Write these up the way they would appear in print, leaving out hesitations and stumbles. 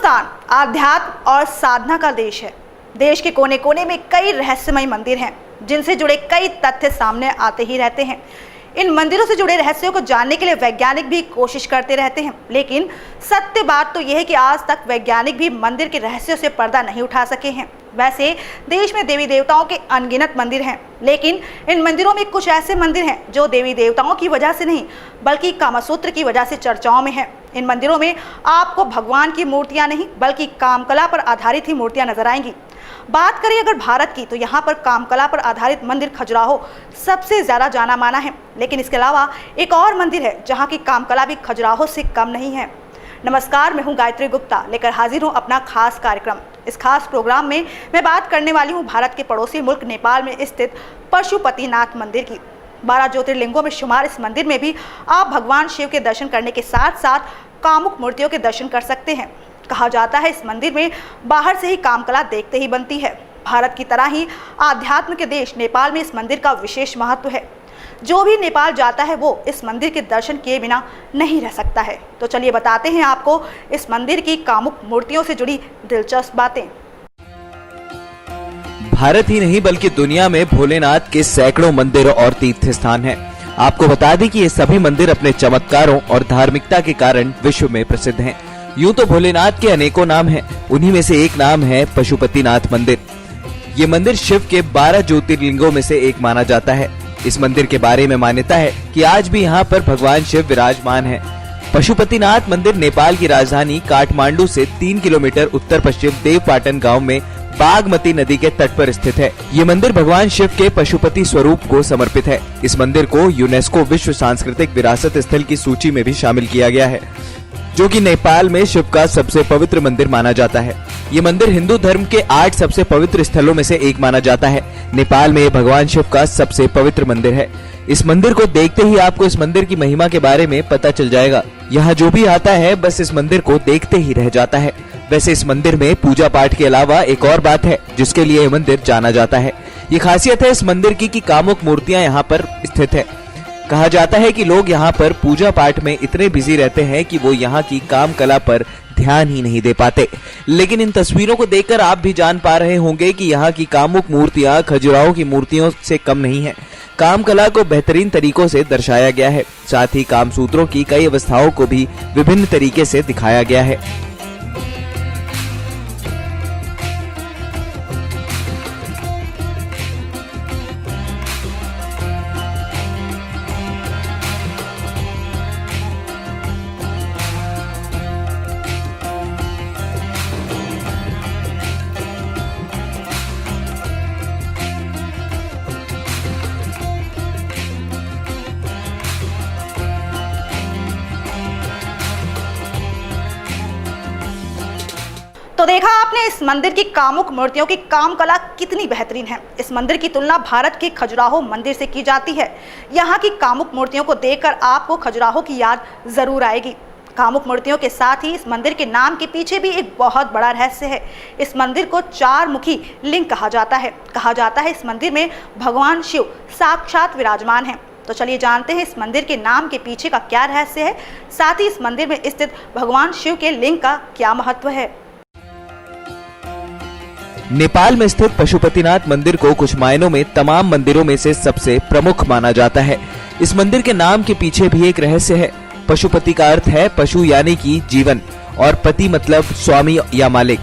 हिंदुस्तान आध्यात्म और साधना का देश है। देश के कोने कोने में कई रहस्यमय मंदिर हैं जिनसे जुड़े कई तथ्य सामने आते ही रहते हैं। इन मंदिरों से जुड़े रहस्यों को जानने के लिए वैज्ञानिक भी कोशिश करते रहते हैं, लेकिन सत्य बात तो यह है कि आज तक वैज्ञानिक भी मंदिर के रहस्यों से पर्दा नहीं उठा सके हैं। वैसे देश में देवी देवताओं के अनगिनत मंदिर हैं, लेकिन इन मंदिरों में कुछ ऐसे मंदिर हैं जो देवी देवताओं की वजह से नहीं बल्कि कामसूत्र की वजह से चर्चाओं में हैं। इन मंदिरों में आपको भगवान की मूर्तियां नहीं बल्कि कामकला पर आधारित ही मूर्तियां नजर आएंगी। बात करें अगर भारत की, तो यहाँ पर कामकला पर आधारित मंदिर खजुराहो सबसे ज़्यादा जाना माना है, लेकिन इसके अलावा एक और मंदिर है जहाँ की कामकला भी खजुराहो से कम नहीं है। नमस्कार, मैं हूँ गायत्री गुप्ता, लेकर हाजिर हूँ अपना खास कार्यक्रम। इस खास प्रोग्राम में मैं बात करने वाली हूँ भारत के पड़ोसी मुल्क नेपाल में स्थित पशुपतिनाथ मंदिर की। 12 ज्योतिर्लिंगों में शुमार इस मंदिर में भी आप भगवान शिव के दर्शन करने के साथ साथ कामुक मूर्तियों के दर्शन कर सकते हैं। कहा जाता है इस मंदिर में बाहर से ही कामकला देखते ही बनती है। भारत की तरह ही आध्यात्म के देश नेपाल में इस मंदिर का विशेष महत्व है। जो भी नेपाल जाता है वो इस मंदिर के दर्शन किए बिना नहीं रह सकता है। तो चलिए बताते हैं आपको इस मंदिर की कामुक मूर्तियों से जुड़ी दिलचस्प बातें। भारत ही नहीं बल्कि दुनिया में भोलेनाथ के सैकड़ों मंदिर और तीर्थ स्थान हैं। आपको बता दें कि ये सभी मंदिर अपने चमत्कारों और धार्मिकता के कारण विश्व में प्रसिद्ध हैं। यूं तो भोलेनाथ के अनेकों नाम हैं, उन्हीं में से एक नाम है पशुपतिनाथ मंदिर। ये मंदिर शिव के 12 ज्योतिर्लिंगों में से एक माना जाता है। इस मंदिर के बारे में मान्यता है कि आज भी यहाँ पर भगवान शिव विराजमान है। पशुपतिनाथ मंदिर नेपाल की राजधानी काठमांडू से 3 किलोमीटर उत्तर पश्चिम देवपाटन गांव में बागमती नदी के तट पर स्थित है। ये मंदिर भगवान शिव के पशुपति स्वरूप को समर्पित है। इस मंदिर को यूनेस्को विश्व सांस्कृतिक विरासत स्थल की सूची में भी शामिल किया गया है, जो कि नेपाल में शिव का सबसे पवित्र मंदिर माना जाता है। ये मंदिर हिंदू धर्म के 8 सबसे पवित्र स्थलों में से एक माना जाता है। नेपाल में भगवान शिव का सबसे पवित्र मंदिर है। इस मंदिर को देखते ही आपको इस मंदिर की महिमा के बारे में पता चल जाएगा। यहाँ जो भी आता है बस इस मंदिर को देखते ही रह जाता है। वैसे इस मंदिर में पूजा पाठ के अलावा एक और बात है जिसके लिए यह मंदिर जाना जाता है। ये खासियत है इस मंदिर की कि कामुक मूर्तियां यहाँ पर स्थित है। कहा जाता है कि लोग यहाँ पर पूजा पाठ में इतने बिजी रहते हैं कि वो यहाँ की काम कला पर ध्यान ही नहीं दे पाते। लेकिन इन तस्वीरों को देखकर आप भी जान पा रहे होंगे कि यहाँ की कामुक मूर्तियां खजुराहो की मूर्तियों से कम नहीं है। काम कला को बेहतरीन तरीकों से दर्शाया गया है। साथ ही कामसूत्रों की कई अवस्थाओं को भी विभिन्न तरीके से दिखाया गया है। तो देखा आपने इस मंदिर की कामुक मूर्तियों की काम कला कितनी बेहतरीन है। इस मंदिर की तुलना भारत के खजुराहो मंदिर से की जाती है। यहाँ की कामुक मूर्तियों को देखकर आपको खजुराहो की याद जरूर आएगी। कामुक मूर्तियों के साथ ही इस मंदिर के नाम के पीछे भी एक बहुत बड़ा रहस्य है। इस मंदिर को 4 मुखी लिंग कहा जाता है। कहा जाता है इस मंदिर में भगवान शिव साक्षात विराजमान है। तो चलिए जानते हैं इस मंदिर के नाम के पीछे का क्या रहस्य है, साथ ही इस मंदिर में स्थित भगवान शिव के लिंग का क्या महत्व है। नेपाल में स्थित पशुपतिनाथ मंदिर को कुछ मायनों में तमाम मंदिरों में से सबसे प्रमुख माना जाता है। इस मंदिर के नाम के पीछे भी एक रहस्य है। पशुपति का अर्थ है पशु यानी कि जीवन, और पति मतलब स्वामी या मालिक,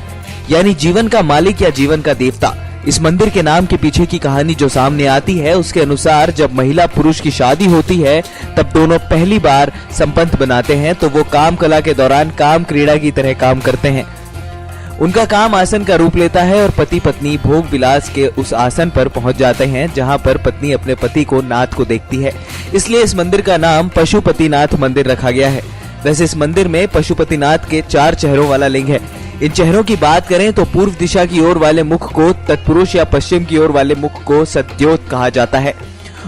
यानी जीवन का मालिक या जीवन का देवता। इस मंदिर के नाम के पीछे की कहानी जो सामने आती है उसके अनुसार जब महिला पुरुष की शादी होती है तब दोनों पहली बार संबंध बनाते हैं तो वो काम कला के दौरान काम क्रीड़ा की तरह काम करते हैं। उनका काम आसन का रूप लेता है और पति पत्नी भोग विलास के उस आसन पर पहुंच जाते हैं जहां पर पत्नी अपने पति को नाथ को देखती है। इसलिए इस मंदिर का नाम पशुपतिनाथ मंदिर रखा गया है। वैसे इस मंदिर में पशुपतिनाथ के 4 चेहरों वाला लिंग है। इन चेहरों की बात करें तो पूर्व दिशा की ओर वाले मुख को तत्पुरुष या पश्चिम की ओर वाले मुख को सद्योत कहा जाता है।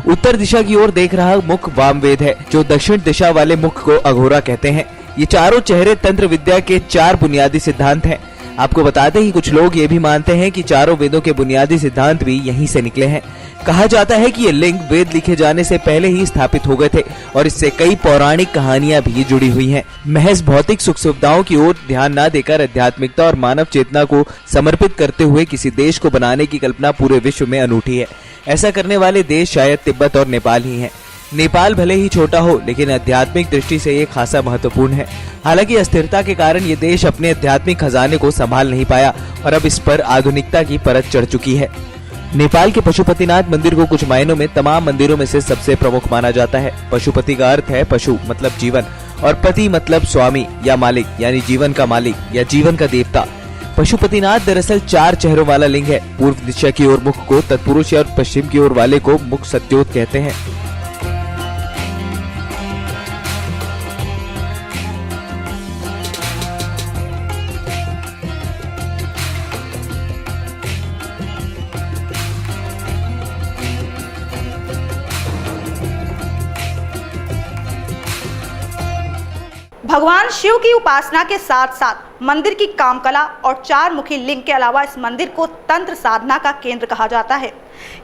उत्तर दिशा की ओर देख रहा मुख वामवेद है, जो दक्षिण दिशा वाले मुख को अघोरा कहते हैं। ये चारों चेहरे तंत्र विद्या के 4 बुनियादी सिद्धांत हैं। आपको बता दें कि कुछ लोग ये भी मानते हैं कि चारों वेदों के बुनियादी सिद्धांत भी यहीं से निकले हैं। कहा जाता है कि ये लिंग वेद लिखे जाने से पहले ही स्थापित हो गए थे और इससे कई पौराणिक कहानियां भी जुड़ी हुई हैं। महज भौतिक सुख सुविधाओं की ओर ध्यान न देकर आध्यात्मिकता और मानव चेतना को समर्पित करते हुए किसी देश को बनाने की कल्पना पूरे विश्व में अनूठी है। ऐसा करने वाले देश शायद तिब्बत और नेपाल ही हैं। नेपाल भले ही छोटा हो, लेकिन आध्यात्मिक दृष्टि से ये खासा महत्वपूर्ण है। हालांकि अस्थिरता के कारण ये देश अपने आध्यात्मिक खजाने को संभाल नहीं पाया और अब इस पर आधुनिकता की परत चढ़ चुकी है। नेपाल के पशुपतिनाथ मंदिर को कुछ मायनों में तमाम मंदिरों में से सबसे प्रमुख माना जाता है। पशुपति का अर्थ है पशु मतलब जीवन और पति मतलब स्वामी या मालिक, यानी जीवन का मालिक या जीवन का देवता। पशुपतिनाथ दरअसल 4 चेहरों वाला लिंग है। पूर्व दिशा की ओर मुख को तत्पुरुष और पश्चिम की ओर वाले को मुख सत्योत कहते हैं। भगवान शिव की उपासना के साथ साथ मंदिर की कामकला और 4 मुखी लिंग के अलावा इस मंदिर को तंत्र साधना का केंद्र कहा जाता है।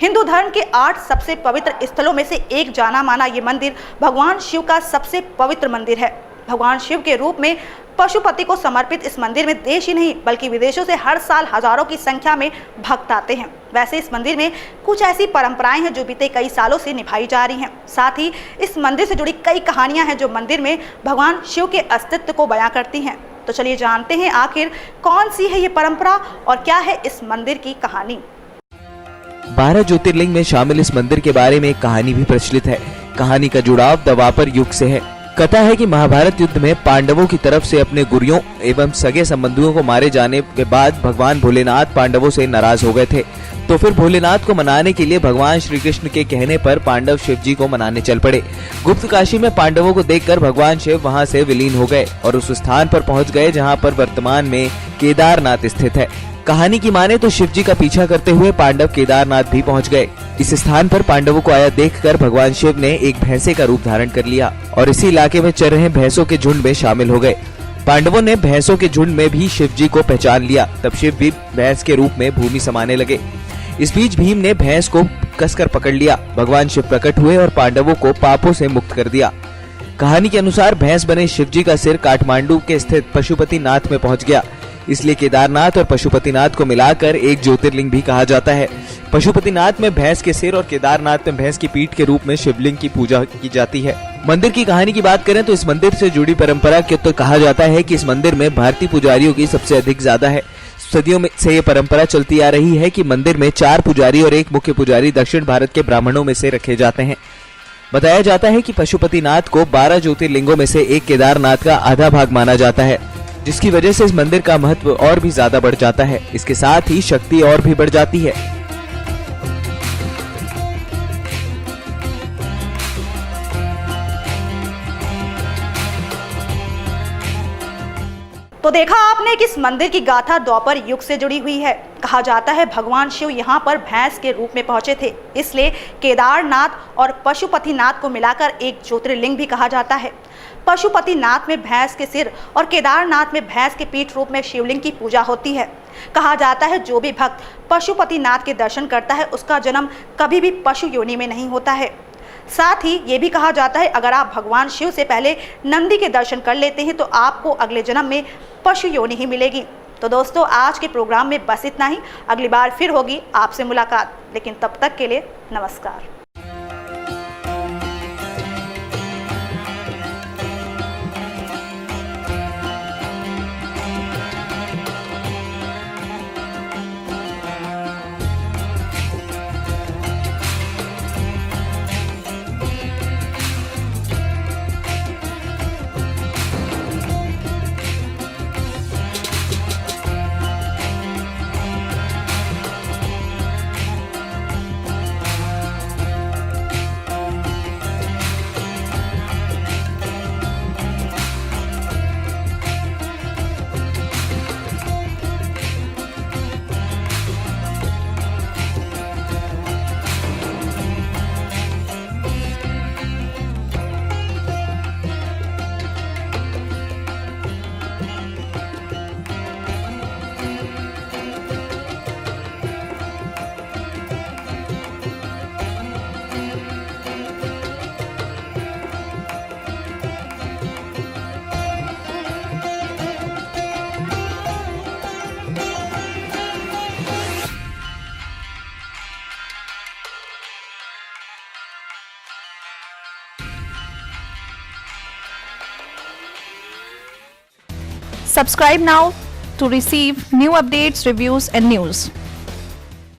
हिंदू धर्म के 8 सबसे पवित्र स्थलों में से एक जाना माना ये मंदिर भगवान शिव का सबसे पवित्र मंदिर है। भगवान शिव के रूप में पशुपति को समर्पित इस मंदिर में देश ही नहीं बल्कि विदेशों से हर साल हजारों की संख्या में भक्त आते हैं। वैसे इस मंदिर में कुछ ऐसी परंपराएं हैं जो बीते कई सालों से निभाई जा रही हैं। साथ ही इस मंदिर से जुड़ी कई कहानियां हैं जो मंदिर में भगवान शिव के अस्तित्व को बयां करती हैं। तो चलिए जानते हैं आखिर कौन सी है ये परंपरा और क्या है इस मंदिर की कहानी। 12 ज्योतिर्लिंग में शामिल इस मंदिर के बारे में एक कहानी भी प्रचलित है। कहानी का जुड़ाव द्वापर युग से है। कथा है कि महाभारत युद्ध में पांडवों की तरफ से अपने गुरुओं एवं सगे संबंधियों को मारे जाने के बाद भगवान भोलेनाथ पांडवों से नाराज हो गए थे। तो फिर भोलेनाथ को मनाने के लिए भगवान श्री कृष्ण के कहने पर पांडव शिव जी को मनाने चल पड़े। गुप्त काशी में पांडवों को देखकर भगवान शिव वहां से विलीन हो गए और उस स्थान पर पहुंच गए जहां पर वर्तमान में केदारनाथ स्थित है। कहानी की माने तो शिव जी का पीछा करते हुए पांडव केदारनाथ भी पहुंच गए। इस स्थान पर पांडवों को आया देखकर भगवान शिव ने एक भैंसे का रूप धारण कर लिया और इसी इलाके में चल रहे भैंसों के झुंड में शामिल हो गए। पांडवों ने भैंसों के झुंड में भी शिव जी को पहचान लिया। तब शिव भी भैंस के रूप में भूमि समाने लगे। इस बीच भीम ने भैंस को कसकर पकड़ लिया। भगवान शिव प्रकट हुए और पांडवों को पापों से मुक्त कर दिया। कहानी के अनुसार भैंस बने शिव जी का सिर काठमांडू के स्थित पशुपतिनाथ में पहुंच गया। इसलिए केदारनाथ और पशुपतिनाथ को मिलाकर एक ज्योतिर्लिंग भी कहा जाता है। पशुपतिनाथ में भैंस के सिर और केदारनाथ में भैंस की पीठ के रूप में शिवलिंग की पूजा की जाती है। मंदिर की कहानी की बात करें तो इस मंदिर से जुड़ी परंपरा के तो कहा जाता है कि इस मंदिर में भारतीय पुजारियों की सबसे अधिक ज्यादा है। सदियों में से ये परंपरा चलती आ रही है कि मंदिर में 4 पुजारी और एक मुख्य पुजारी दक्षिण भारत के ब्राह्मणों में से रखे जाते हैं। बताया जाता है कि पशुपतिनाथ को 12 ज्योतिर्लिंगों में से एक केदारनाथ का आधा भाग माना जाता है, जिसकी वजह से इस मंदिर का महत्व और भी ज्यादा बढ़ जाता है। इसके साथ ही शक्ति और भी बढ़ जाती है। तो देखा आपने कि इस मंदिर की गाथा द्वापर युग से जुड़ी हुई है। कहा जाता है भगवान शिव यहाँ पर भैंस के रूप में पहुंचे थे, इसलिए केदारनाथ और पशुपतिनाथ को मिलाकर एक ज्योतिर्लिंग भी कहा जाता है। पशुपतिनाथ में भैंस के सिर और केदारनाथ में भैंस के पीठ रूप में शिवलिंग की पूजा होती है। कहा जाता है जो भी भक्त पशुपतिनाथ के दर्शन करता है उसका जन्म कभी भी पशु योनि में नहीं होता है। साथ ही ये भी कहा जाता है अगर आप भगवान शिव से पहले नंदी के दर्शन कर लेते हैं तो आपको अगले जन्म में पशु योनि ही मिलेगी। तो दोस्तों आज के प्रोग्राम में बस इतना ही। अगली बार फिर होगी आपसे मुलाकात, लेकिन तब तक के लिए नमस्कार। Subscribe now to receive new updates, reviews and news.